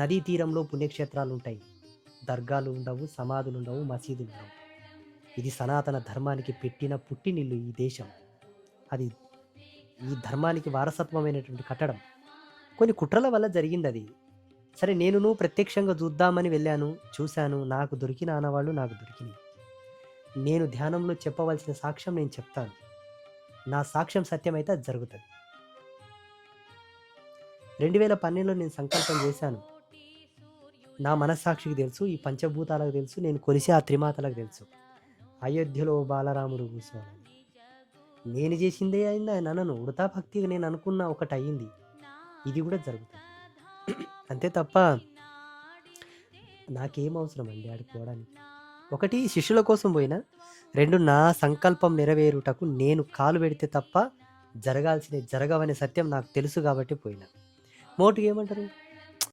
నదీ తీరంలో పుణ్యక్షేత్రాలు ఉంటాయి. దర్గాలు ఉండవు, సమాధులు ఉండవు, మసీదులు ఉండవు. ఇది సనాతన ధర్మానికి పెట్టిన పుట్టినిల్లు ఈ దేశం. అది ఈ ధర్మానికి వారసత్వమైనటువంటి కట్టడం. కొన్ని కుట్రల వల్ల జరిగిందది. సరే నేనును ప్రత్యక్షంగా చూద్దామని వెళ్ళాను, చూశాను. నాకు దొరికిన ఆనవాళ్ళు నాకు దొరికినియి. నేను ధ్యానంలో చెప్పవలసిన సాక్ష్యం నేను చెప్తాను. నా సాక్ష్యం సత్యమైతే అది జరుగుతది. 2012లో నేను సంకల్పం చేశాను. నా మనస్సాక్షికి తెలుసు, ఈ పంచభూతాలకు తెలుసు, నేను కొలిసే ఆ త్రిమాతలకు తెలుసు. అయోధ్యలో బాలరాముడు కూర్చోవాలని. నేను చేసిందే అయింది ఆయన అనను. ఉడతా భక్తిగా నేను అనుకున్న ఒకటయింది. ఇది కూడా జరుగుతుంది. అంతే తప్ప నాకేం అవసరం అండి ఆడికి పోవడానికి. ఒకటి శిష్యుల కోసం పోయినా, 2 నా సంకల్పం నెరవేరుటకు నేను కాలు పెడితే తప్ప జరగాల్సినవి జరగవనే సత్యం నాకు తెలుసు కాబట్టి పోయినా. మోటుగా ఏమంటారు?